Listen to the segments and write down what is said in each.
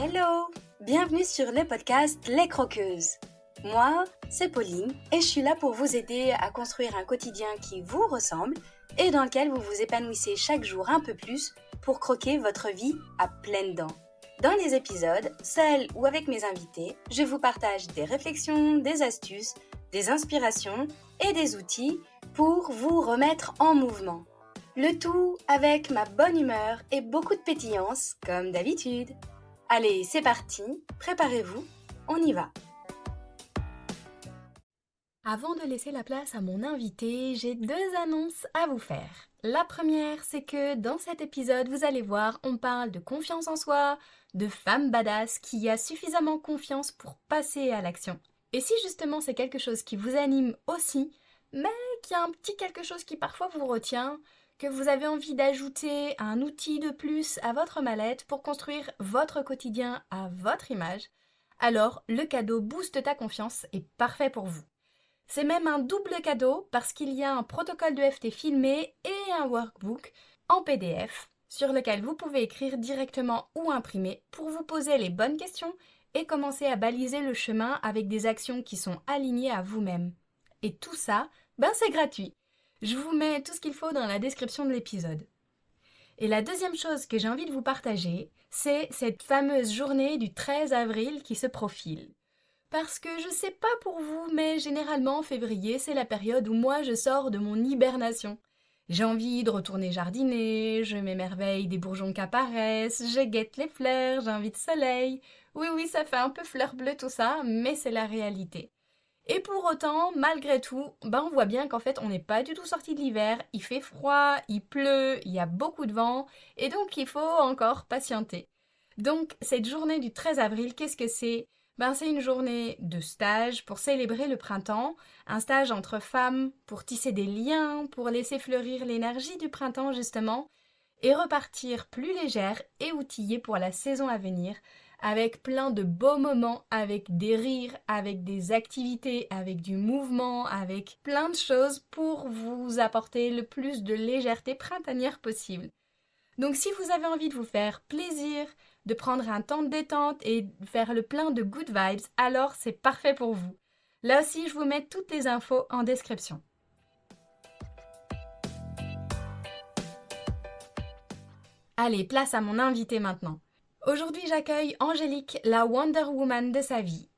Hello! Bienvenue sur le podcast Les Croqueuses. Moi, c'est Pauline et je suis là pour vous aider à construire un quotidien qui vous ressemble et dans lequel vous vous épanouissez chaque jour un peu plus pour croquer votre vie à pleines dents. Dans les épisodes, seul ou avec mes invités, je vous partage des réflexions, des astuces, des inspirations et des outils pour vous remettre en mouvement. Le tout avec ma bonne humeur et beaucoup de pétillance, comme d'habitude. Allez, c'est parti, préparez-vous, on y va. Avant de laisser la place à mon invité, j'ai 2 annonces à vous faire. La première, c'est que dans cet épisode, vous allez voir, on parle de confiance en soi, de femme badass qui a suffisamment confiance pour passer à l'action. Et si justement c'est quelque chose qui vous anime aussi, mais qu'il y a un petit quelque chose qui parfois vous retient, que vous avez envie d'ajouter un outil de plus à votre mallette pour construire votre quotidien à votre image, alors le cadeau Booste ta confiance est parfait pour vous. C'est même un double cadeau parce qu'il y a un protocole de FT filmé et un workbook en PDF sur lequel vous pouvez écrire directement ou imprimer pour vous poser les bonnes questions et commencer à baliser le chemin avec des actions qui sont alignées à vous-même. Et tout ça, c'est gratuit. Je vous mets tout ce qu'il faut dans la description de l'épisode. Et la deuxième chose que j'ai envie de vous partager, c'est cette fameuse journée du 13 avril qui se profile. Parce que je sais pas pour vous, mais généralement en février, c'est la période où moi je sors de mon hibernation. J'ai envie de retourner jardiner, je m'émerveille des bourgeons qui apparaissent, je guette les fleurs, j'ai envie de soleil. Oui, ça fait un peu fleur bleue tout ça, mais c'est la réalité. Et pour autant, malgré tout, on voit bien qu'en fait on n'est pas du tout sorti de l'hiver, il fait froid, il pleut, il y a beaucoup de vent, et donc il faut encore patienter. Donc cette journée du 13 avril, qu'est-ce que c'est ? C'est une journée de stage pour célébrer le printemps, un stage entre femmes pour tisser des liens, pour laisser fleurir l'énergie du printemps justement, et repartir plus légère et outillée pour la saison à venir, avec plein de beaux moments, avec des rires, avec des activités, avec du mouvement, avec plein de choses pour vous apporter le plus de légèreté printanière possible. Donc si vous avez envie de vous faire plaisir, de prendre un temps de détente et de faire le plein de good vibes, alors c'est parfait pour vous. Là aussi, je vous mets toutes les infos en description. Allez, place à mon invité maintenant. Aujourd'hui, j'accueille Angélique, la Wonder Woman de sa vie.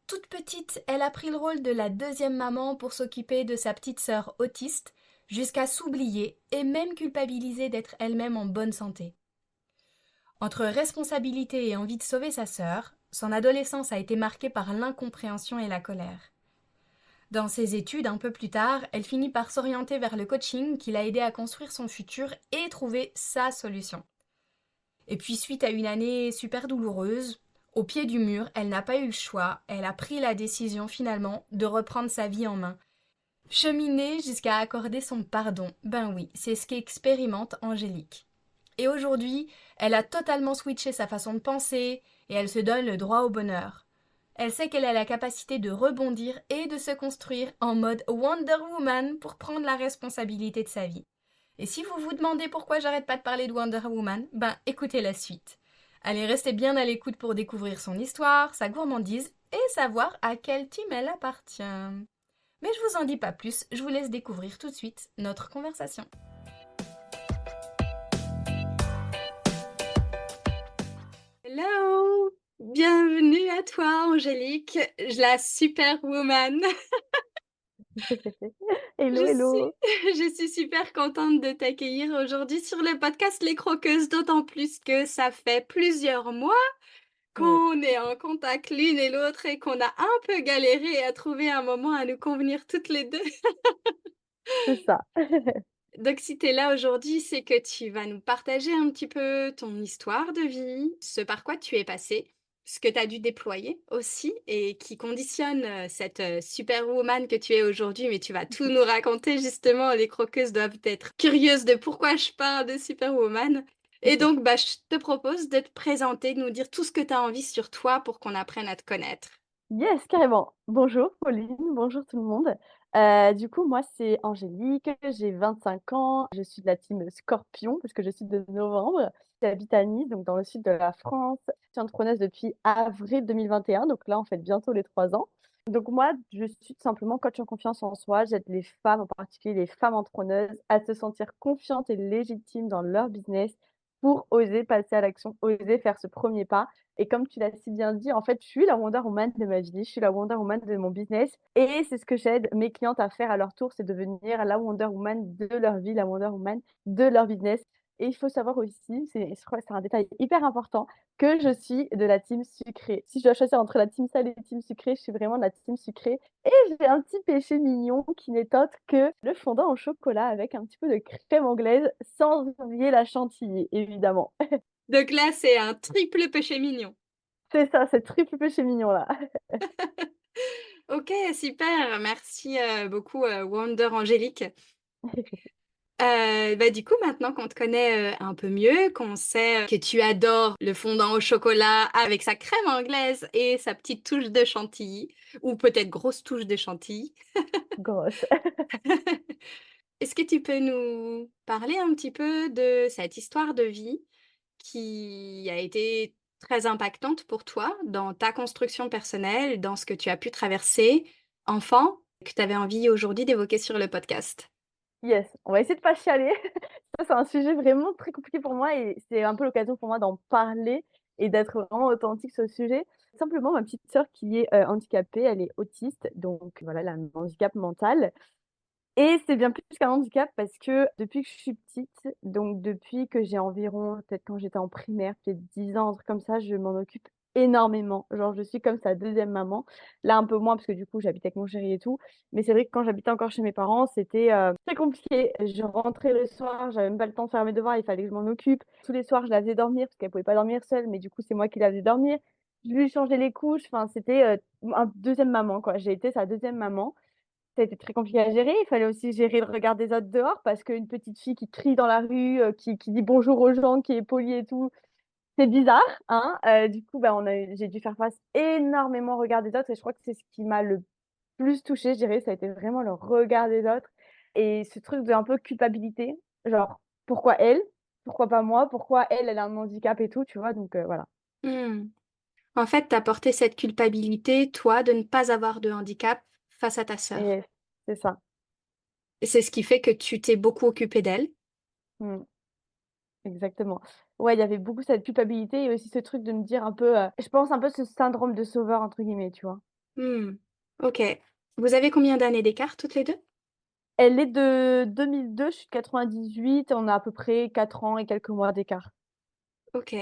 Toute petite, elle a pris le rôle de la deuxième maman pour s'occuper de sa petite sœur autiste, jusqu'à s'oublier et même culpabiliser d'être elle-même en bonne santé. Entre responsabilité et envie de sauver sa sœur, son adolescence a été marquée par l'incompréhension et la colère. Dans ses études, un peu plus tard, elle finit par s'orienter vers le coaching qui l'a aidé à construire son futur et trouver sa solution. Et puis, suite à une année super douloureuse, au pied du mur, elle n'a pas eu le choix, elle a pris la décision finalement de reprendre sa vie en main. Cheminer jusqu'à accorder son pardon, oui, c'est ce qu'expérimente Angélique. Et aujourd'hui, elle a totalement switché sa façon de penser et elle se donne le droit au bonheur. Elle sait qu'elle a la capacité de rebondir et de se construire en mode Wonder Woman pour prendre la responsabilité de sa vie. Et si vous vous demandez pourquoi j'arrête pas de parler de Wonder Woman, écoutez la suite. Allez, restez bien à l'écoute pour découvrir son histoire, sa gourmandise et savoir à quel team elle appartient. Mais je vous en dis pas plus, je vous laisse découvrir tout de suite notre conversation. Hello! Bienvenue à toi, Angélique, la superwoman. Hello, Je suis, hello. je suis super contente de t'accueillir aujourd'hui sur le podcast Les Croqueuses, d'autant plus que ça fait plusieurs mois Oui, qu'on est en contact l'une et l'autre et qu'on a un peu galéré à trouver un moment à nous convenir toutes les deux. c'est ça. Donc si tu es là aujourd'hui, c'est que tu vas nous partager un petit peu ton histoire de vie, ce par quoi tu es passée, ce que tu as dû déployer aussi et qui conditionne cette superwoman que tu es aujourd'hui. Mais tu vas tout nous raconter justement. Les croqueuses doivent être curieuses de pourquoi je parle de superwoman. Et donc, je te propose de te présenter, de nous dire tout ce que tu as envie sur toi pour qu'on apprenne à te connaître. Yes, carrément. Bonjour Pauline, bonjour tout le monde. Du coup, moi, c'est Angélique, j'ai 25 ans, je suis de la team Scorpion parce que je suis de novembre. J'habite à Nice, donc dans le sud de la France. Je suis entrepreneuse depuis avril 2021, donc là, on fête bientôt les 3 ans. Donc moi, je suis tout simplement coach en confiance en soi. J'aide les femmes, en particulier les femmes entrepreneuses, à se sentir confiantes et légitimes dans leur business pour oser passer à l'action, oser faire ce premier pas. Et comme tu l'as si bien dit, en fait, je suis la Wonder Woman de ma vie, je suis la Wonder Woman de mon business et c'est ce que j'aide mes clientes à faire à leur tour, c'est devenir la Wonder Woman de leur vie, la Wonder Woman de leur business. Et il faut savoir aussi, je crois que c'est un détail hyper important, que je suis de la team sucrée. Si je dois choisir entre la team salée et la team sucrée, je suis vraiment de la team sucrée. Et j'ai un petit péché mignon qui n'est autre que le fondant au chocolat avec un petit peu de crème anglaise, sans oublier la chantilly, évidemment. Donc là, c'est un triple péché mignon. C'est ça, c'est triple péché mignon là. OK, super, merci, beaucoup, Wonder Angélique. Du coup, maintenant qu'on te connaît, un peu mieux, qu'on sait, que tu adores le fondant au chocolat avec sa crème anglaise et sa petite touche de chantilly ou peut-être grosse touche de chantilly. Grosse. Est-ce que tu peux nous parler un petit peu de cette histoire de vie qui a été très impactante pour toi dans ta construction personnelle, dans ce que tu as pu traverser enfant, que tu avais envie aujourd'hui d'évoquer sur le podcast? Yes, on va essayer de pas chialer. Ça, c'est un sujet vraiment très compliqué pour moi et c'est un peu l'occasion pour moi d'en parler et d'être vraiment authentique sur le sujet. Simplement, ma petite sœur qui est, handicapée, elle est autiste, donc voilà, elle a un handicap mental et c'est bien plus qu'un handicap parce que depuis que je suis petite, donc depuis que j'ai environ peut-être quand j'étais en primaire, peut-être 10 ans, un truc comme ça, je m'en occupe énormément. Genre, je suis comme sa deuxième maman. Là, un peu moins parce que du coup, j'habite avec mon chéri et tout. Mais c'est vrai que quand j'habitais encore chez mes parents, c'était, très compliqué. Je rentrais le soir, j'avais même pas le temps de faire mes devoirs, il fallait que je m'en occupe. Tous les soirs, je la faisais dormir parce qu'elle pouvait pas dormir seule, mais du coup, c'est moi qui la faisais dormir. Je lui changeais les couches, enfin, c'était, un deuxième maman, quoi. J'ai été sa deuxième maman. Ça a été très compliqué à gérer. Il fallait aussi gérer le regard des autres dehors parce qu'une petite fille qui crie dans la rue, qui dit bonjour aux gens, qui est polie et tout, c'est bizarre, hein. Du coup, bah, j'ai dû faire face énormément au regard des autres et je crois que c'est ce qui m'a le plus touchée, je dirais, ça a été vraiment le regard des autres et ce truc de un peu culpabilité, genre: «Pourquoi elle? Pourquoi pas moi? Pourquoi elle, elle a un handicap et tout?» tu vois? Donc voilà. Mmh. En fait, tu as porté cette culpabilité, toi, de ne pas avoir de handicap face à ta sœur. Et c'est ça. Et c'est ce qui fait que tu t'es beaucoup occupée d'elle? Mmh. Exactement. Ouais, il y avait beaucoup cette culpabilité et aussi ce truc de me dire un peu, je pense un peu ce «syndrome de sauveur» entre guillemets, tu vois? Mmh. OK. Vous avez combien d'années d'écart toutes les 2? Elle est de 2002, je suis de 98, on a à peu près 4 ans et quelques mois d'écart. OK.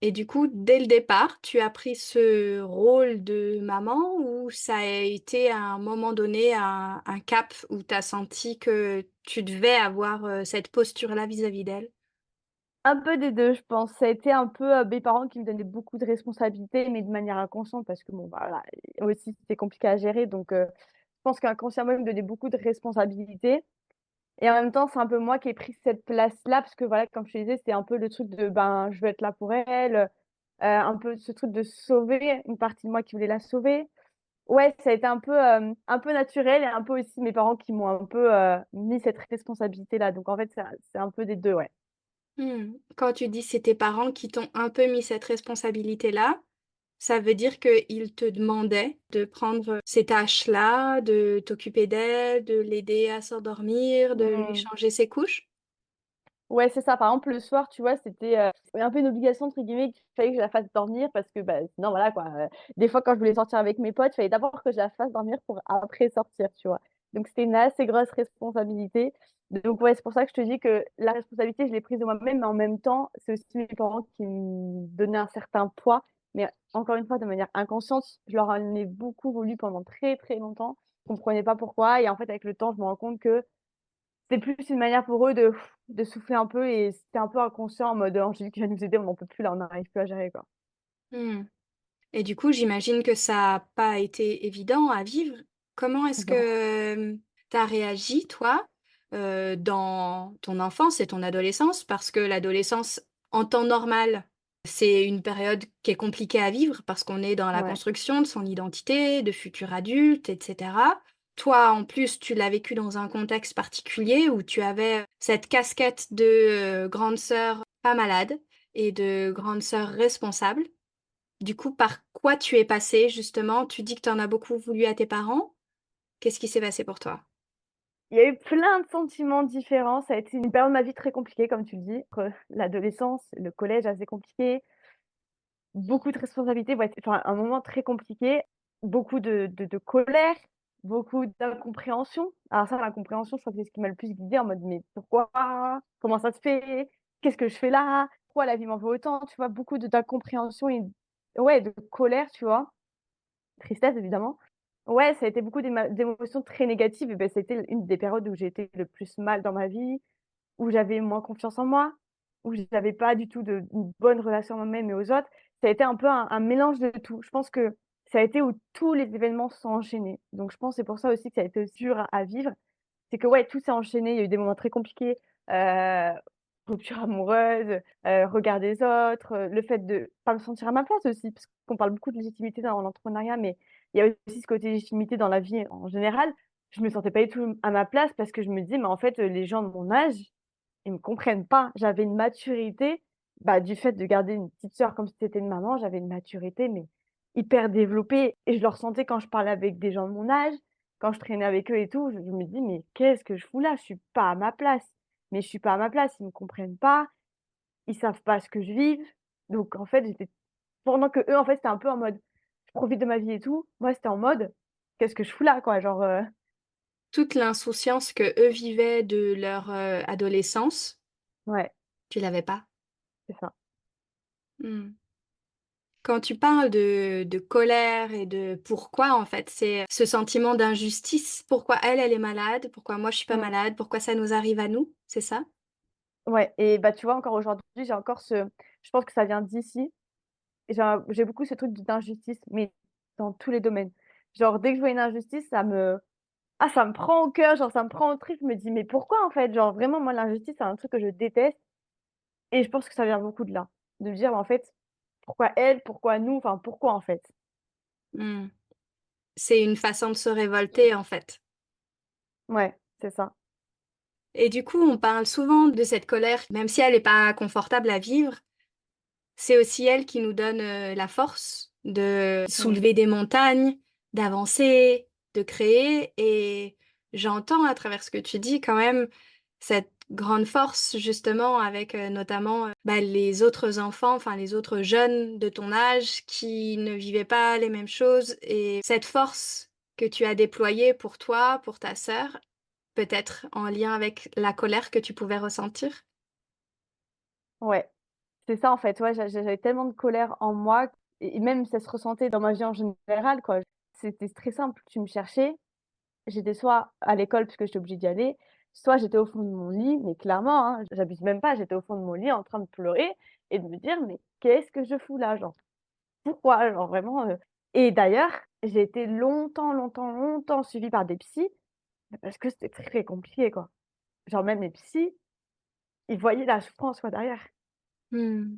Et du coup, dès le départ, tu as pris ce rôle de maman ou ça a été à un moment donné un cap où tu as senti que tu devais avoir, cette posture-là vis-à-vis d'elle? Un peu des 2, je pense. Ça a été un peu, mes parents qui me donnaient beaucoup de responsabilités, mais de manière inconsciente parce que bon, bah, voilà, aussi c'était compliqué à gérer donc je pense qu'inconsciemment, ils me donnaient beaucoup de responsabilités et en même temps, c'est un peu moi qui ai pris cette place-là parce que voilà, comme je te disais, c'était un peu le truc de, ben, je veux être là pour elle, un peu ce truc de sauver, une partie de moi qui voulait la sauver. Ouais, ça a été un peu naturel et un peu aussi mes parents qui m'ont un peu, mis cette responsabilité-là. Donc en fait, c'est un peu des 2, ouais. Mmh. Quand tu dis c'est tes parents qui t'ont un peu mis cette responsabilité-là, ça veut dire qu'ils te demandaient de prendre ces tâches-là, de t'occuper d'elle, de l'aider à s'endormir, de lui Mmh. changer ses couches? Ouais, c'est ça. Par exemple, le soir, tu vois, c'était, un peu une «obligation» entre guillemets qu'il fallait que je la fasse dormir parce que, bah, sinon voilà quoi, des fois quand je voulais sortir avec mes potes, il fallait d'abord que je la fasse dormir pour après sortir, tu vois? Donc c'était une assez grosse responsabilité. Donc ouais, c'est pour ça que je te dis que la responsabilité, je l'ai prise de moi-même, mais en même temps, c'est aussi mes parents qui me donnaient un certain poids, mais encore une fois, de manière inconsciente. Je leur en ai beaucoup voulu pendant très, très longtemps. Je comprenais pas pourquoi et en fait, avec le temps, je me rends compte que c'était plus une manière pour eux de souffler un peu et c'était un peu inconscient en mode: «Angélique vient nous aider, on n'en peut plus là, on n'arrive plus à gérer, quoi». Mmh. Et du coup, j'imagine que ça a pas été évident à vivre. Comment est-ce Non. que, tu as réagi toi, dans ton enfance et ton adolescence? Parce que l'adolescence, en temps normal, c'est une période qui est compliquée à vivre parce qu'on est dans la Ouais. construction de son identité, de futur adulte et cetera. toi, en plus, tu l'as vécu dans un contexte particulier où tu avais cette casquette de, grande sœur pas malade et de grande sœur responsable. Du coup, par quoi tu es passée justement? Tu dis que tu en as beaucoup voulu à tes parents. Qu'est-ce qui s'est passé pour toi? Il y a eu plein de sentiments différents. Ça a été une période de ma vie très compliquée, comme tu le dis, entre l'adolescence, le collège assez compliqué, beaucoup de responsabilités, ouais, enfin un moment très compliqué, beaucoup de colère, beaucoup d'incompréhension. Alors ça, l'incompréhension, je crois que c'est ce qui m'a le plus guidée en mode: «Mais pourquoi? Comment ça se fait? Qu'est-ce que je fais là? Pourquoi la vie m'en veut autant?» Tu vois? Beaucoup de d'incompréhension et ouais, de colère, tu vois? Tristesse évidemment. Ouais, ça a été beaucoup d'émotions très négatives et beh, c'était une des périodes où j'ai été le plus mal dans ma vie, où j'avais moins confiance en moi, où j'avais pas du tout une bonne relation à moi-même et aux autres. Ça a été un peu un mélange de tout. Je pense que ça a été où tous les événements se sont enchaînés. Donc je pense que c'est pour ça aussi que ça a été dur à vivre. C'est que ouais, tout s'est enchaîné. Il y a eu des moments très compliqués, heu, rupture amoureuse, regard des autres, le fait de pas me sentir à ma place aussi, parce qu'on parle beaucoup de légitimité dans l'entrepreneuriat, mais il y a aussi ce côté légitimité dans la vie en général. Je me sentais pas du tout à ma place parce que je me disais: «Mais en fait, les gens de mon âge, ils me comprennent pas». J'avais une maturité, bah, du fait de garder une petite sœur comme si c'était une maman, j'avais une maturité, mais hyper développée et je le ressentais quand je parlais avec des gens de mon âge, quand je traînais avec eux et tout, je me dis: «Mais qu'est-ce que je fous là? Je suis pas à ma place». Mais je suis pas à ma place, ils me comprennent pas, ils savent pas ce que je vis. Donc en fait, j'étais pendant qu'eux, en fait, c'était un peu en mode: «Je profite de ma vie et tout». Moi, c'était en mode: «Qu'est-ce que je fous là?» quoi, genre, Toute l'insouciance que eux vivaient de leur, adolescence, ouais, tu l'avais pas? c'est ça. Mmh. Quand tu parles de colère et de pourquoi, en fait, c'est ce sentiment d'injustice. Pourquoi elle, elle est malade? Pourquoi moi je suis pas Mmh. malade? Pourquoi ça nous arrive à nous? C'est ça? Ouais et bah, tu vois, encore aujourd'hui, j'ai encore je pense que ça vient d'ici. J'ai beaucoup ce truc d'injustice, mais dans tous les domaines. Genre, dès que je vois une injustice, ça me prend au cœur, genre, ça me prend au trip. Je me dis: «Mais pourquoi, en fait?» Genre, vraiment, moi, l'injustice, c'est un truc que je déteste et je pense que ça vient beaucoup de là. De me dire: «Mais en fait, pourquoi elle? Pourquoi nous? Enfin, pourquoi, en fait?» Mmh. C'est une façon de se révolter, en fait. Ouais, c'est ça. Et du coup, on parle souvent de cette colère, même si elle est pas confortable à vivre, c'est aussi elle qui nous donne, la force de Mmh. soulever des montagnes, d'avancer, de créer et j'entends à travers ce que tu dis quand même cette grande force justement avec, notamment, bah, les autres enfants, enfin les autres jeunes de ton âge qui ne vivaient pas les mêmes choses et cette force que tu as déployée pour toi, pour ta sœur, peut-être en lien avec la colère que tu pouvais ressentir? Ouais, c'est ça, en fait. Ouais, j'avais tellement de colère en moi et même ça se ressentait dans ma vie en général, quoi. C'était très simple, tu me cherchais. J'étais soit à l'école parce que j'étais obligée d'y aller, soit j'étais au fond de mon lit, mais clairement, hein, j'abuse même pas, j'étais au fond de mon lit en train de pleurer et de me dire: «Mais qu'est-ce que je fous là?» Genre, pourquoi? Genre vraiment, et d'ailleurs, j'ai été longtemps, longtemps, longtemps suivie par des psys, parce que c'était très compliqué, quoi. Genre même les psys, ils voyaient la souffrance, quoi, derrière. Mmh.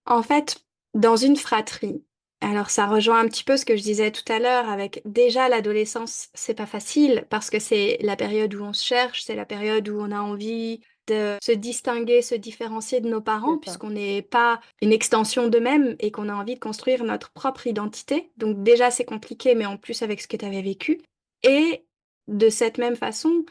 En fait, dans une fratrie, alors ça rejoint un petit peu ce que je disais tout à l'heure avec déjà l'adolescence, c'est pas facile parce que c'est la période où on se cherche, c'est la période où on a envie de se distinguer, se différencier de nos parents C'est ça. puisqu'on n'est pas une extension d'eux-mêmes et qu'on a envie de construire notre propre identité. Donc déjà c'est compliqué, mais en plus avec ce que tu avais vécu. Et de cette même façon,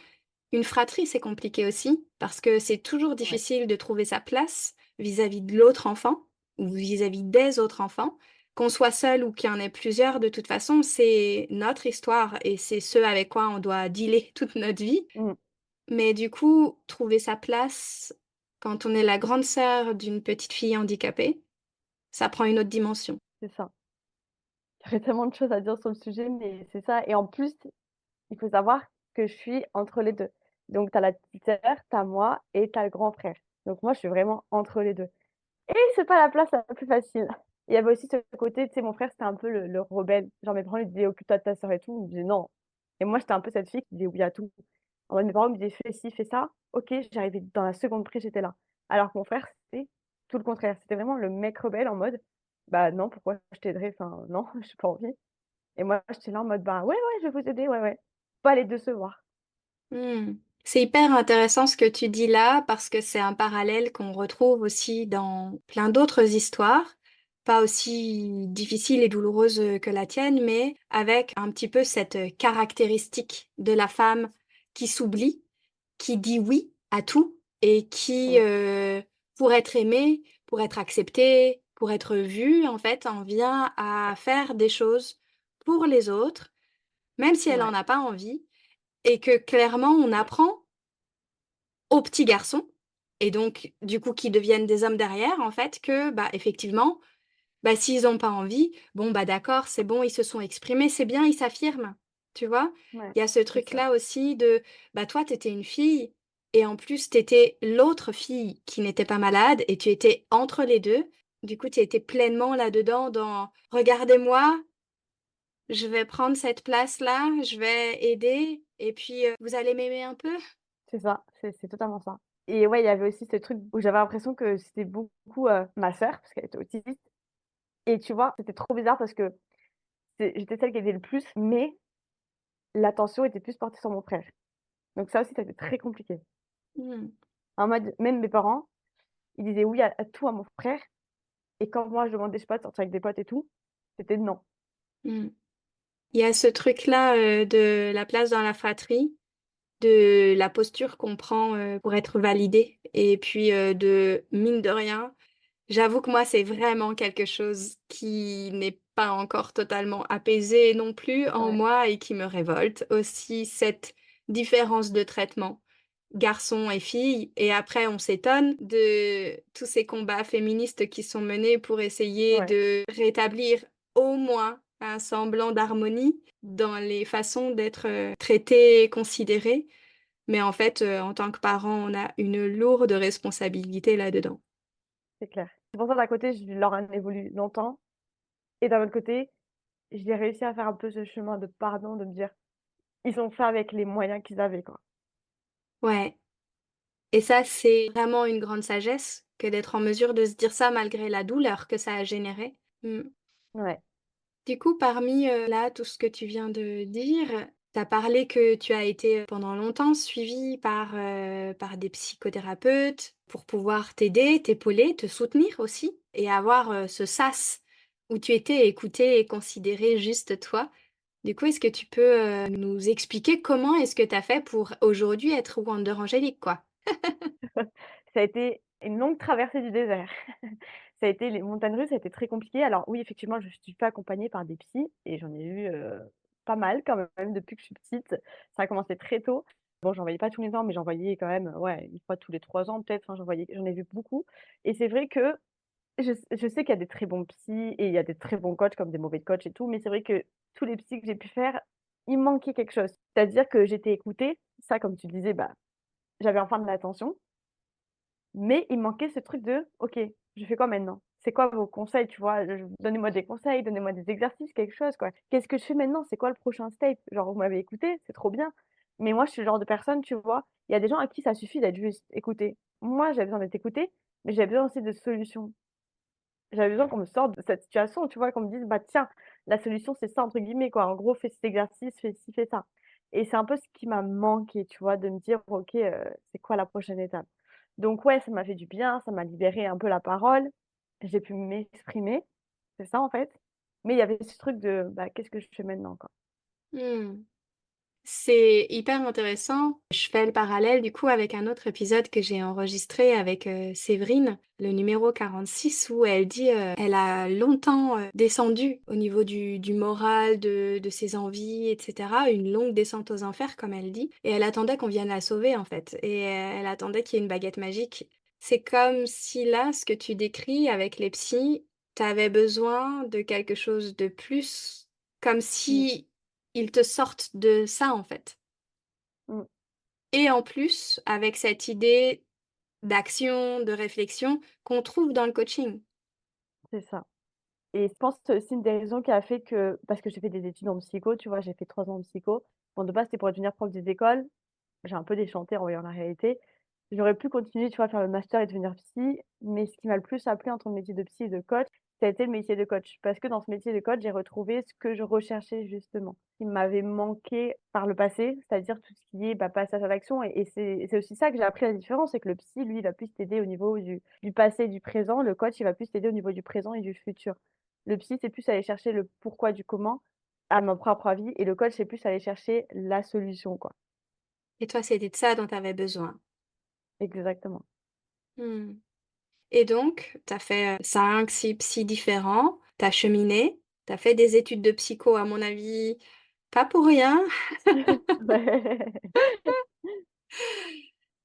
une fratrie, c'est compliqué aussi parce que c'est toujours Ouais. difficile de trouver sa place vis-à-vis de l'autre enfant ou vis-à-vis des autres enfants. Qu'on soit seul ou qu'il y en ait plusieurs, de toute façon, c'est notre histoire et c'est ce avec quoi on doit dealer toute notre vie. Mmh, Mais du coup, trouver sa place quand on est la grande sœur d'une petite fille handicapée, ça prend une autre dimension. c'est ça. J'aurais tellement de choses à dire sur le sujet, mais c'est ça et en plus, il faut savoir que je suis entre les 2. Donc tu as la petite sœur, tu as moi et tu as le grand frère. Donc moi, je suis vraiment entre les 2. Et c'est pas la place la plus facile. Il y avait aussi ce côté, tu sais, mon frère, c'était un peu le rebelle. Genre mes parents lui disaient: «Occupe-toi de ta sœur et tout». Il me disait: «Non». Et moi, j'étais un peu cette fille qui disait oui à tout. En mode mes parents me disaient: «Fais ci, fais ça». OK, j'arrivais dans la seconde près, j'étais là. Alors que mon frère, c'était tout le contraire. C'était vraiment le mec rebelle en mode: «Bah non, pourquoi je t'aiderais? Enfin non, j'ai pas envie». Et moi, j'étais là en mode: «Bah ouais, ouais, je vais vous aider, ouais, ouais». pas les décevoir. Mmh. C'est hyper intéressant ce que tu dis là, parce que c'est un parallèle qu'on retrouve aussi dans plein d'autres histoires, pas aussi difficiles et douloureuses, que la tienne, mais avec un petit peu cette, caractéristique de la femme qui s'oublie, qui dit oui à tout et qui, Ouais, pour être aimée, pour être acceptée, pour être vue, en fait, en vient à faire des choses pour les autres, même si elle ouais, en a pas envie et que clairement on apprend aux petits garçons et donc du coup qui deviennent des hommes derrière en fait que, bah, effectivement, bah, s'ils ont pas envie, bon, bah, d'accord, c'est bon, ils se sont exprimés, c'est bien, ils s'affirment, tu vois? ouais, Il y a ce c'est ça, truc-là aussi de, bah, toi, tu étais une fille et en plus, tu étais l'autre fille qui n'était pas malade et tu étais entre les 2. Du coup, tu étais pleinement là-dedans dans: «Regardez-moi, je vais prendre cette place-là, je vais aider et puis, vous allez m'aimer un peu?» c'est ça, c'est totalement ça. Et ouais, il y avait aussi ce truc où j'avais l'impression que c'était beaucoup, ma sœur, parce qu'elle était autiste et tu vois, c'était trop bizarre parce que j'étais celle qui aidait le plus, mais l'attention était plus portée sur mon frère. Donc ça aussi, ça a été très compliqué. Mmh. En mode, même mes parents, ils disaient oui à tout à mon frère et quand moi je demandais, je sais pas, de sortir avec des potes et tout, c'était non. Mmh. Il y a ce truc-là, de la place dans la fratrie, de la posture qu'on prend, pour être validé et puis, de mine de rien, j'avoue que moi, c'est vraiment quelque chose qui n'est pas encore totalement apaisé non plus en Ouais, moi et qui me révolte aussi, cette différence de traitement, garçons et filles et après on s'étonne de tous ces combats féministes qui sont menés pour essayer ouais, de rétablir au moins un semblant d'harmonie dans les façons d'être, traités et considérés. Mais en fait, en tant que parent, on a une lourde responsabilité là-dedans. c'est clair. C'est pour ça d'un côté, je leur en ai voulu longtemps et d'un autre côté, j'ai réussi à faire un peu ce chemin de pardon, de me dire: «Ils ont fait avec les moyens qu'ils avaient, quoi». Ouais et ça, c'est vraiment une grande sagesse que d'être en mesure de se dire ça malgré la douleur que ça a généré. Mmh. Ouais, Du coup, parmi, là, tout ce que tu viens de dire, tu as parlé que tu as été, pendant longtemps suivie par des psychothérapeutes pour pouvoir t'aider, t'épauler, te soutenir aussi et avoir, ce sas où tu étais écoutée et considérée juste toi. Du coup, est-ce que tu peux, nous expliquer comment est-ce que tu as fait pour aujourd'hui être Wonder Angélique, quoi? ça a été une longue traversée du désert. Ça a été les montagnes russes, ça a été très compliqué. Alors oui, effectivement, je suis pas accompagnée par des psys et j'en ai eu, pas mal quand même depuis que je suis petite. Ça a commencé très tôt. Bon, j'en voyais pas tous les ans, mais j'en voyais quand même, ouais, 1 fois tous les 3 ans peut-être, enfin j'en ai vu beaucoup et c'est vrai que je sais qu'il y a des très bons psys et il y a des très bons coachs comme des mauvais coachs et tout, mais c'est vrai que tous les psys que j'ai pu faire, il manquait quelque chose. C'est-à-dire que j'étais écoutée, ça comme tu disais, bah, j'avais enfin de l'attention, mais il manquait ce truc de: «OK, je fais quoi maintenant? C'est quoi vos conseils?» tu vois? Donnez-moi des conseils, donnez-moi des exercices, quelque chose quoi. Qu'est-ce que je fais maintenant? C'est quoi le prochain step? Genre vous m'avez écouté, c'est trop bien, mais moi je suis le genre de personne, tu vois? Il y a des gens à qui ça suffit d'être juste écouté. Moi, j'avais besoin d'être écoutée, mais j'avais besoin aussi de solutions. J'avais besoin qu'on me sorte de cette situation, tu vois? Qu'on me dise: «Bah, tiens, la solution, c'est ça», entre guillemets, quoi. En gros, fais cet exercice, fais ci, fais ça et c'est un peu ce qui m'a manqué, tu vois? De me dire: «OK, c'est quoi la prochaine étape?» Donc ouais, ça m'a fait du bien, ça m'a libéré un peu la parole. J'ai pu m'exprimer, c'est ça, en fait. Mais il y avait ce truc de: «Bah, qu'est-ce que je fais maintenant, quoi?» Mmh. C'est hyper intéressant. Je fais le parallèle du coup avec un autre épisode que j'ai enregistré avec, Séverine, le numéro 46 où elle dit, elle a longtemps, descendu au niveau du moral, de ses envies et cetera, une longue descente aux enfers comme elle dit et elle attendait qu'on vienne la sauver en fait et elle attendait qu'il y ait une baguette magique. C'est comme si là, ce que tu décris avec les psys, tu avais besoin de quelque chose de plus, comme Mmh, si ils te sortent de ça, en fait mmh, et en plus, avec cette idée d'action, de réflexion qu'on trouve dans le coaching. c'est ça et je pense que c'est aussi une des raisons qui a fait que parce que j'ai fait des études en psycho, tu vois? J'ai fait 3 ans en psycho. Bon, de base, c'était pour devenir prof des écoles. J'ai un peu déchanté en voyant la réalité. J'aurais pu continuer, tu vois, à faire le master et devenir psy, mais ce qui m'a le plus appelé entre le métier de psy et de coach, ça a été le métier de coach. Parce que dans ce métier de coach, j'ai retrouvé ce que je recherchais justement, qui m'avait manqué par le passé, c'est-à-dire tout ce qui est, bah, passage à l'action et c'est aussi ça que j'ai appris la différence, c'est que le psy, lui, il va plus t'aider au niveau du passé et du présent, le coach, il va plus t'aider au niveau du présent et du futur. Le psy, c'est plus aller chercher le pourquoi du comment, à mon propre avis et le coach, c'est plus aller chercher la solution, quoi. Et toi, c'était de ça dont tu avais besoin? Exactement. Mmh. Et donc, tu as fait, 5-6 psys différents, tu as cheminé, tu as fait des études de psycho à mon avis, pas pour rien. Ouais.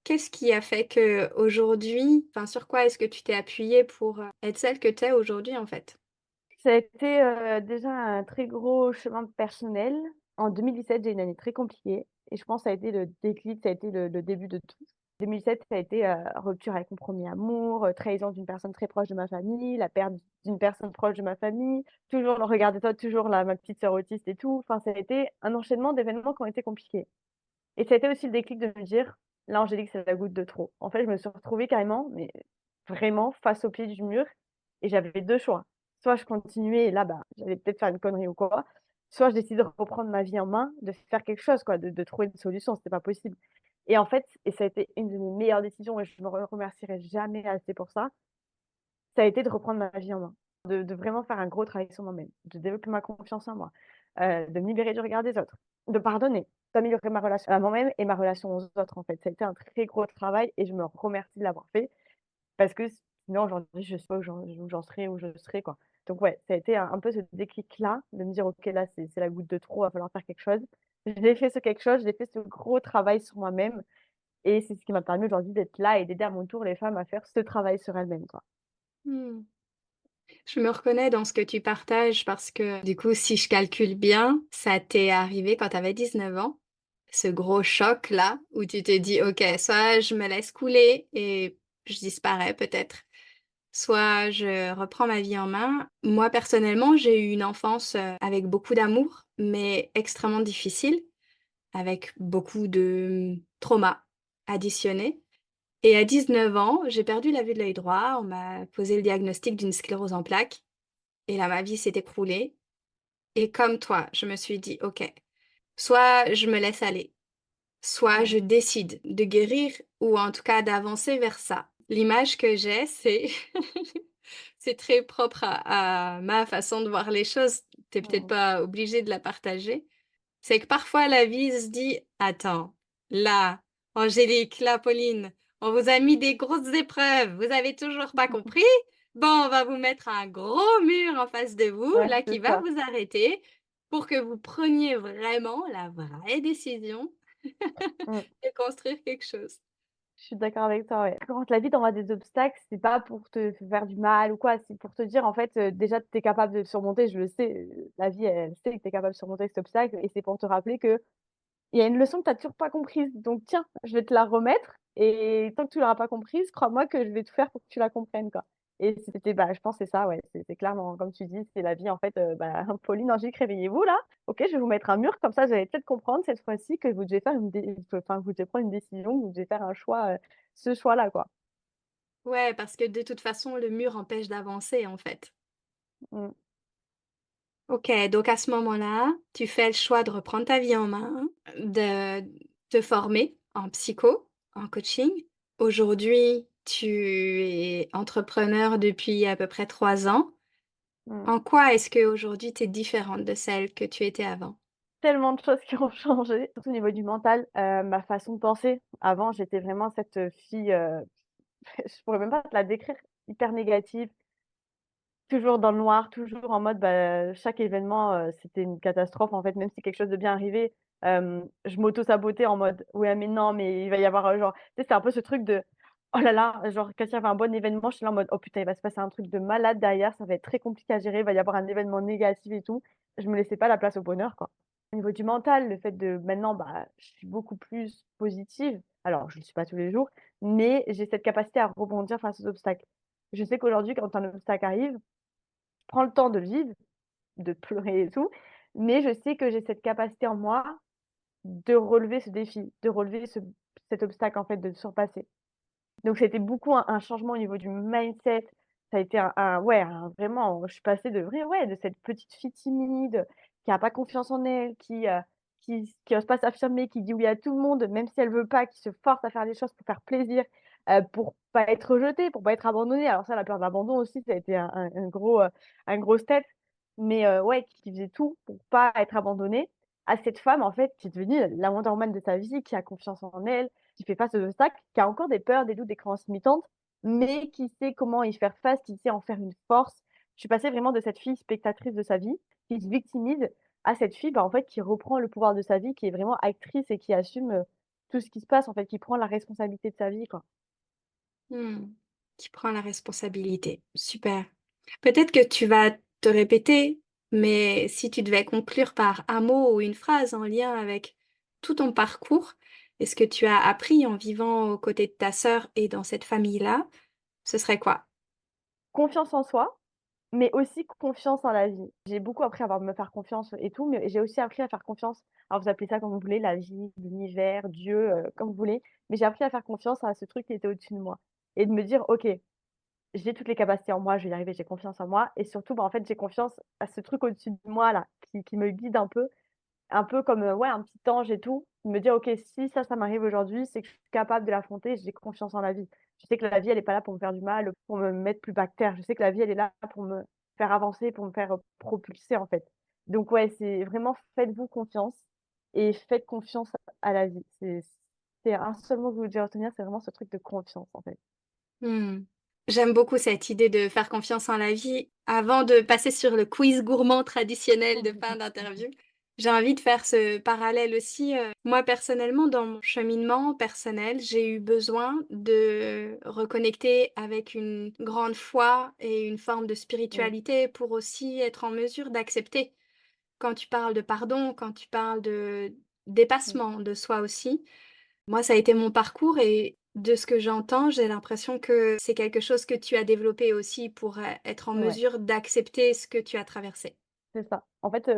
Qu'est-ce qui a fait qu'aujourd'hui enfin, sur quoi est-ce que tu t'es appuyée pour, être celle que tu es aujourd'hui, en fait? Ça a été, déjà un très gros chemin personnel. En 2017, j'ai eu une année très compliquée et je pense que ça a été le déclic, ça a été le début de tout. 2017, ça a été, rupture avec mon premier amour, trahison d'une personne très proche de ma famille, la perte d'une personne proche de ma famille, toujours le regard des autres, toujours la ma petite sœur autiste et tout. Enfin, ça a été un enchaînement d'événements qui ont été compliqués et ça a été aussi le déclic de me dire: «Là, Angélique, c'est la goutte de trop». En fait, je me suis retrouvée carrément, mais vraiment face au pied du mur et j'avais 2 choix. Soit je continuais et là, bah, j'allais peut-être faire une connerie ou quoi, soit je décidais de reprendre ma vie en main, de faire quelque chose quoi, de trouver une solution, c'était pas possible et en fait et ça a été une de mes meilleures décisions et je me remercierai jamais assez pour ça a été de reprendre ma vie en main, de vraiment faire un gros travail sur moi-même, de développer ma confiance en moi, de me libérer du regard des autres, de pardonner, d'améliorer ma relation à moi-même et ma relation aux autres, en fait. Ça a été un très gros travail et je me remercie de l'avoir fait parce que sinon aujourd'hui je sais pas où j'en serais, où je serais, quoi. Donc ouais, ça a été un peu ce déclic-là, de me dire: «OK, là, c'est la goutte de trop, va falloir faire quelque chose». J'ai fait ce quelque chose, j'ai fait ce gros travail sur moi-même et c'est ce qui m'a permis aujourd'hui d'être là et d'aider à mon tour les femmes à faire ce travail sur elles-mêmes, quoi. Mmh. Je me reconnais dans ce que tu partages parce que, du coup, si je calcule bien, ça t'est arrivé quand tu avais 19 ans? Ce gros choc-là où tu te dis: «OK, soit je me laisse couler et je disparais peut-être, soit je reprends ma vie en main». Moi, personnellement, j'ai eu une enfance, avec beaucoup d'amour, mais extrêmement difficile, avec beaucoup de, traumas additionnés et à 19 ans, j'ai perdu la vue de l'œil droit. On m'a posé le diagnostic d'une sclérose en plaques et là, ma vie s'est écroulée et comme toi, je me suis dit: «OK, soit je me laisse aller, soit Ouais. je décide de guérir ou en tout cas d'avancer vers ça». L'image que j'ai, c'est c'est très propre à ma façon de voir les choses. Tu es Mmh peut-être mh. pas obligé de la partager. C'est que parfois la vie se dit: «Attends, là, Angélique, là, Pauline, on vous a mis des grosses épreuves, vous avez toujours pas compris? Bon, on va vous mettre un gros mur en face de vous, Ouais, là, qui c'est va ça. vous arrêter pour que vous preniez vraiment la vraie décision Mmh. de construire quelque chose». Je suis d'accord avec toi, ouais. Quand la vie t'envoie des obstacles, c'est pas pour te faire du mal ou quoi, c'est pour te dire en fait, déjà tu es capable de le surmonter, je le sais, la vie elle sait que tu es capable de surmonter cet obstacle et c'est pour te rappeler qu'il y a une leçon que tu as toujours pas comprise, donc tiens, je vais te la remettre et tant que tu l'auras pas comprise, crois-moi que je vais tout faire pour que tu la comprennes, quoi. Et c'était bah, je pense que c'est ça, ouais, c'est clairement comme tu dis, c'est la vie en fait, bah, Pauline, Angélique, réveillez-vous là. OK, je vais vous mettre un mur comme ça, vous allez peut-être comprendre cette fois-ci que vous devez faire une dé enfin, vous devez prendre une décision, vous devez faire un choix, ce choix-là, quoi. Ouais, parce que de toute façon, le mur empêche d'avancer, en fait. Mmh. OK, donc à ce moment-là, tu fais le choix de reprendre ta vie en main, de te former en psycho, en coaching. Aujourd'hui, tu es entrepreneur depuis à peu près 3 ans. Mmh. En quoi est-ce qu'aujourd'hui tu es différente de celle que tu étais avant? Tellement de choses qui ont changé, surtout au niveau du mental, ma façon de penser. Avant, j'étais vraiment cette, fille, je pourrais même pas te la décrire, hyper négative. Toujours dans le noir, toujours en mode, bah, chaque événement, c'était une catastrophe en fait, même si quelque chose de bien arrivait, je m'auto-sabotais en mode: «Ouais, mais non, mais il va y avoir, genre» tu sais, c'est un peu ce truc de: «Oh là là», genre quand il y avait un bon événement, je suis là en mode: «Oh putain, il va se passer un truc de malade derrière, ça va être très compliqué à gérer, il va y avoir un événement négatif et tout». Je me laissais pas la place au bonheur, quoi. Au niveau du mental, le fait de maintenant, bah, je suis beaucoup plus positive. Alors je le suis pas tous les jours, mais j'ai cette capacité à rebondir face aux obstacles. Je sais qu'aujourd'hui, quand un obstacle arrive, prends le temps de le vivre, de pleurer et tout, mais je sais que j'ai cette capacité en moi de relever ce défi, de relever cet obstacle, en fait, de le surpasser. Donc c'était beaucoup un changement au niveau du mindset. Ça a été un ouais, vraiment, je suis passée de vrai ouais, de cette petite fille timide, qui a pas confiance en elle, qui ose pas s'affirmer, qui dit oui à tout le monde, même si elle veut pas, qui se force à faire des choses pour faire plaisir, pour pas être rejetée, pour pas être abandonnée. Alors ça, la peur de l'abandon aussi, ça a été un gros step, mais ouais, qui faisait tout pour pas être abandonnée, à cette femme, en fait, qui est devenue la Wonder Woman de sa vie, qui a confiance en elle, qui fait face aux obstacles, qui a encore des peurs, des doutes, des croyances limitantes, mais qui sait comment y faire face, qui sait en faire une force. Je suis passée vraiment de cette fille spectatrice de sa vie, qui se victimise, à cette fille, bah, en fait, qui reprend le pouvoir de sa vie, qui est vraiment actrice et qui assume, tout ce qui se passe, en fait, qui prend la responsabilité de sa vie, quoi. Mmh. Qui prend la responsabilité. Super. Peut-être que tu vas te répéter, mais si tu devais conclure par un mot ou une phrase en lien avec tout ton parcours et ce que tu as appris en vivant aux côtés de ta sœur et dans cette famille-là, ce serait quoi? Confiance en soi, mais aussi confiance en la vie. J'ai beaucoup appris à me faire confiance et tout, mais j'ai aussi appris à faire confiance, alors vous appelez ça comme vous voulez, la vie, l'univers, Dieu, comme vous voulez, mais j'ai appris à faire confiance à ce truc qui était au-dessus de moi et de me dire: «OK, j'ai toutes les capacités en moi, je vais y arriver, j'ai confiance en moi» et surtout, bah, en fait, j'ai confiance à ce truc au-dessus de moi là, qui me guide un peu comme, ouais, un petit ange et tout. Me dire: «OK, si ça m'arrive aujourd'hui, c'est que je suis capable de l'affronter, j'ai confiance en la vie». Je sais que la vie, elle est pas là pour me faire du mal, pour me mettre plus bas que terre. Je sais que la vie, elle est là pour me faire avancer, pour me faire, propulser, en fait. Donc ouais, c'est vraiment faites-vous confiance et faites confiance à la vie. C'est un seul mot que je voudrais retenir, c'est vraiment ce truc de confiance, en fait. Mmh. J'aime beaucoup cette idée de faire confiance en la vie. Avant de passer sur le quiz gourmand traditionnel de fin d'interview, j'ai envie de faire ce parallèle aussi. Moi, personnellement, dans mon cheminement personnel, j'ai eu besoin de reconnecter avec une grande foi et une forme de Mmh, spiritualité pour aussi être en mesure d'accepter. Quand tu parles de pardon, quand tu parles de mmh. dépassement de soi aussi, moi, ça a été mon parcours et de ce que j'entends, j'ai l'impression que c'est quelque chose que tu as développé aussi pour, être en Ouais. mesure d'accepter ce que tu as traversé. C'est ça. En fait,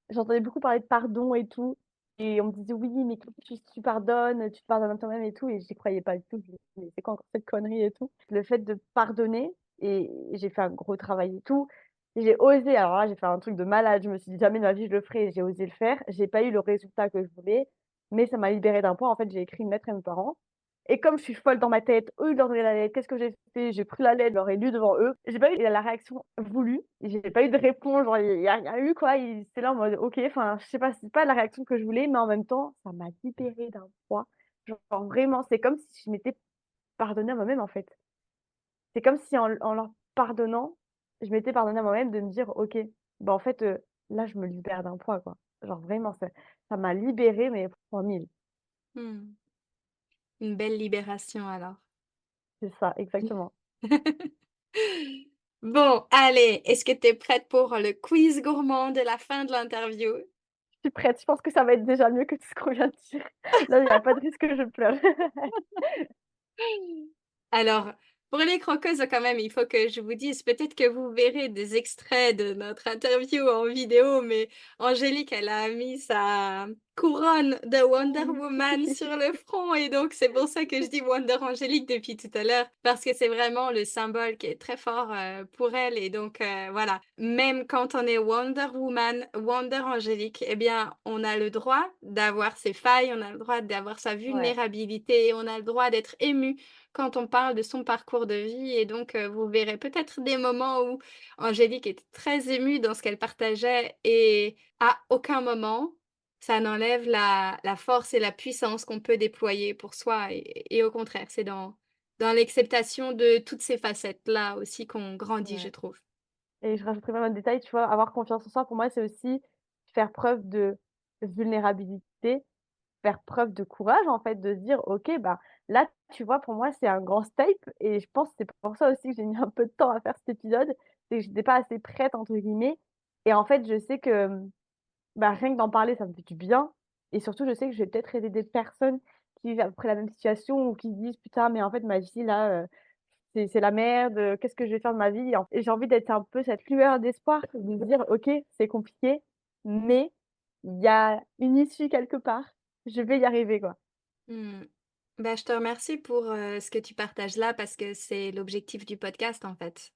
j'entendais beaucoup parler de pardon et tout et on me disait: «Oui, mais comment tu pardonnes, tu te pardonnes à toi-même et tout» et j'y croyais pas du tout. Je me disais: «Mais c'est quoi encore cette connerie et tout?» Le fait de pardonner et j'ai fait un gros travail et tout. J'ai osé, alors là, j'ai fait un truc de malade. Je me suis dit: «Jamais de ma vie je le ferai» et j'ai osé le faire. J'ai pas eu le résultat que je voulais, mais ça m'a libérée d'un poids. En fait, j'ai écrit une lettre à mes parents et comme je suis folle dans ma tête, eux, ils leur donnaient la lettre. Qu'est-ce que j'ai fait? J'ai pris la lettre, je leur ai lu devant eux. J'ai pas eu la réaction voulue. J'ai pas eu de réponse, genre il y a rien eu quoi. Ils étaient là en mode: «OK», enfin, je sais pas, c'est pas la réaction que je voulais, mais en même temps, ça m'a libérée d'un poids. Genre vraiment, c'est comme si je m'étais pardonnée à moi-même, en fait. C'est comme si en leur pardonnant, je m'étais pardonnée à moi-même de me dire: «OK, bah, en fait, là, je me libère d'un poids, quoi». Genre vraiment, ça m'a libérée, mais fois 1000. Mmh. Une belle libération alors. C'est ça, exactement. Bon, allez, est-ce que tu es prête pour le quiz gourmand de la fin de l'interview? Je suis prête, je pense que ça va être déjà mieux que tout ce qu'on vient de dire. Là, il y a pas de risque que je pleure. Alors, pour les croqueuses, quand même, il faut que je vous dise, peut-être que vous verrez des extraits de notre interview en vidéo, mais Angélique, elle a mis sa couronne de Wonder Woman sur le front et donc c'est pour ça que je dis Wonder Angélique depuis tout à l'heure, parce que c'est vraiment le symbole qui est très fort, pour elle et donc voilà. Même quand on est Wonder Woman, Wonder Angélique, eh bien, on a le droit d'avoir ses failles, on a le droit d'avoir sa Ouais, vulnérabilité, on a le droit d'être ému quand on parle de son parcours de vie et donc vous verrez peut-être des moments où Angélique était très émue dans ce qu'elle partageait et à aucun moment, ça n'enlève la force et la puissance qu'on peut déployer pour soi et au contraire, c'est dans l'acceptation de toutes ces facettes-là aussi qu'on grandit, je ouais trouve. et je rajouterais même un détail, tu vois? Avoir confiance en soi, pour moi, c'est aussi faire preuve de vulnérabilité, faire preuve de courage, en fait, de se dire: «OK, bah, là, tu vois, pour moi, c'est un grand step» et je pense que c'est pour ça aussi que j'ai mis un peu de temps à faire cet épisode, c'est que j'étais pas assez «prête» entre guillemets et en fait, je sais que, bah, rien que d'en parler, ça me fait du bien et surtout, je sais que je vais peut-être aider des personnes qui vivent à peu près la même situation ou qui se disent: «Putain, mais en fait, ma vie là, c'est la merde, qu'est-ce que je vais faire de ma vie?» Et j'ai envie d'être un peu cette lueur d'espoir, de se dire: «OK, c'est compliqué, mais il y a une issue quelque part, je vais y arriver, quoi». Mmh. Bah, je te remercie pour, ce que tu partages là parce que c'est l'objectif du podcast, en fait.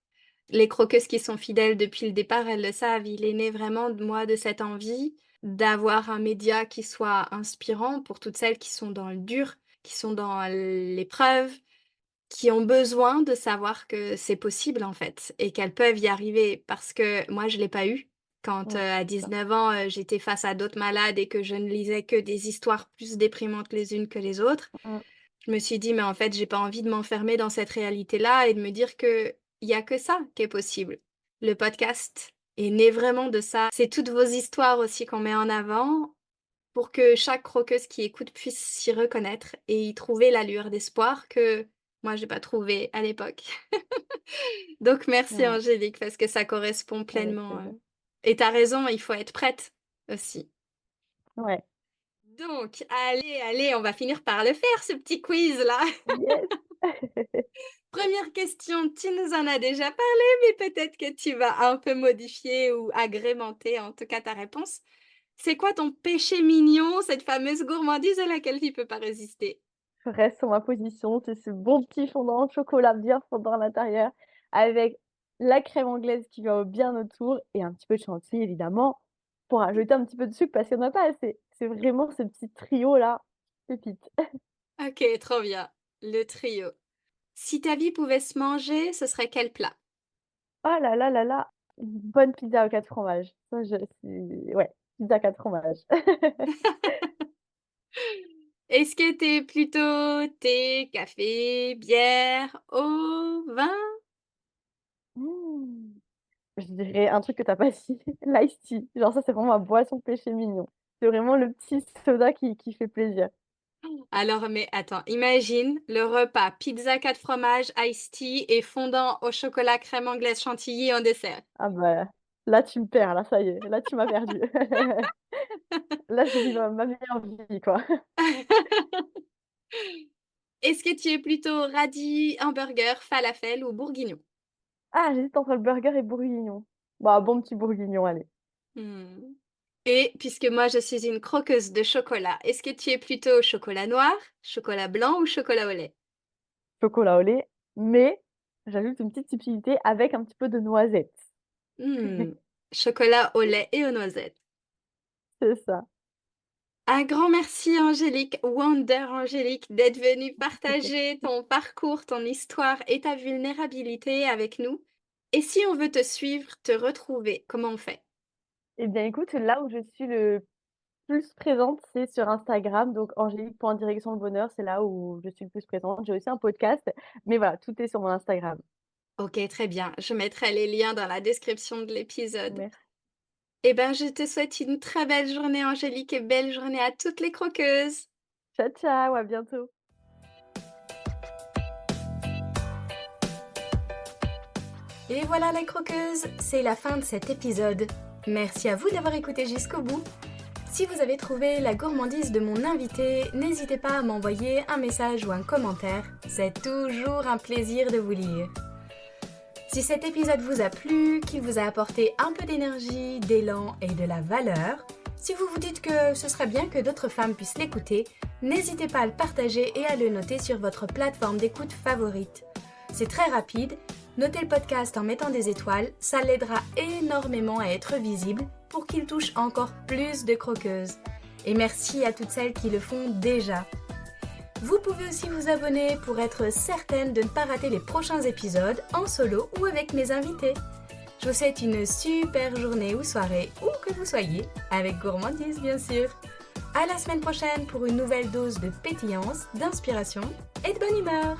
Les croqueuses qui sont fidèles depuis le départ, elles le savent. Il est né vraiment de moi de cette envie d'avoir un média qui soit inspirant pour toutes celles qui sont dans le dur, qui sont dans l'épreuve, qui ont besoin de savoir que c'est possible, en fait et qu'elles peuvent y arriver parce que moi, je l'ai pas eu. Quand, à C'est ça. 19 ans, j'étais face à d'autres malades et que je ne lisais que des histoires plus déprimantes les unes que les autres, Mmh. je me suis dit: «Mais en fait, j'ai pas envie de m'enfermer dans cette réalité-là et de me dire qu'il y a que ça qui est possible». Le podcast est né vraiment de ça. C'est toutes vos histoires aussi qu'on met en avant pour que chaque croqueuse qui écoute puisse s'y reconnaître et y trouver la lueur d'espoir que moi j'ai pas trouvé à l'époque. Donc merci Ouais, Angélique parce que ça correspond avec pleinement, plaisir. et tu as raison, il faut être prête aussi. Ouais. Donc allez, allez, on va finir par le faire ce petit quiz là. Yes! Première question, tu nous en as déjà parlé, mais peut-être que tu vas un peu modifier ou agrémenter en tout cas ta réponse. C'est quoi ton péché mignon, cette fameuse gourmandise à laquelle tu peux pas résister? Je reste sur ma position, c'est ce bon petit fondant au chocolat bien fondant à l'intérieur, avec la crème anglaise qui va bien autour et un petit peu de chantilly évidemment, pour rajouter un petit peu de sucre parce qu'il y en a pas assez. C'est vraiment ce petit trio-là, pépite. OK, trop bien. Le trio. Si ta vie pouvait se manger, ce serait quel plat? Oh là là là là! Une bonne pizza aux 4 fromages. Ça je c'est ouais, pizza 4 fromages. Est-ce que tu es plutôt thé, café, bière, eau, vin? Mmh. Je dirais un truc que tu as pas dit, l'ice tea. Genre ça, c'est vraiment ma boisson péché mignon. C'est vraiment le petit soda qui fait plaisir. Alors, mais attends, imagine le repas pizza 4 fromages, iced tea et fondant au chocolat crème anglaise chantilly en dessert. Ah bah, là tu me perds, là ça y est, là tu m'as perdue. Là je vis ma meilleure vie, quoi. Est-ce que tu es plutôt radis, hamburger, falafel ou bourguignon? Ah, j'hésite entre le burger et bourguignon. Bah, bon petit bourguignon, allez. Mmh. Et puisque moi je suis une croqueuse de chocolat, est-ce que tu es plutôt chocolat noir, chocolat blanc ou chocolat au lait? Chocolat au lait, mais j'ajoute une petite subtilité avec un petit peu de noisette. Mmh. Chocolat au lait et aux noisettes. C'est ça. Un grand merci Angélique, Wonder Angélique, d'être venue partager ton parcours, ton histoire et ta vulnérabilité avec nous. Et si on veut te suivre, te retrouver, comment on fait? Eh bien écoute, là où je suis le plus présente, c'est sur Instagram, donc angélique.direction le bonheur, c'est là où je suis le plus présente. J'ai aussi un podcast, mais voilà, tout est sur mon Instagram. OK, très bien. Je mettrai les liens dans la description de l'épisode. Merci. Eh ben, je te souhaite une très belle journée Angélique et belle journée à toutes les croqueuses. Ciao, ciao, à bientôt. Et voilà les croqueuses, c'est la fin de cet épisode. Merci à vous d'avoir écouté jusqu'au bout. Si vous avez trouvé la gourmandise de mon invité, n'hésitez pas à m'envoyer un message ou un commentaire. C'est toujours un plaisir de vous lire. Si cet épisode vous a plu, qu'il vous a apporté un peu d'énergie, d'élan et de la valeur, si vous vous dites que ce serait bien que d'autres femmes puissent l'écouter, n'hésitez pas à le partager et à le noter sur votre plateforme d'écoute favorite. C'est très rapide. Notez le podcast en mettant des étoiles, ça l'aidera énormément à être visible pour qu'il touche encore plus de croqueuses. Et merci à toutes celles qui le font déjà. Vous pouvez aussi vous abonner pour être certaine de ne pas rater les prochains épisodes en solo ou avec mes invités. Je vous souhaite une super journée ou soirée, où que vous soyez, avec gourmandise bien sûr. À la semaine prochaine pour une nouvelle dose de pétillance, d'inspiration et de bonne humeur.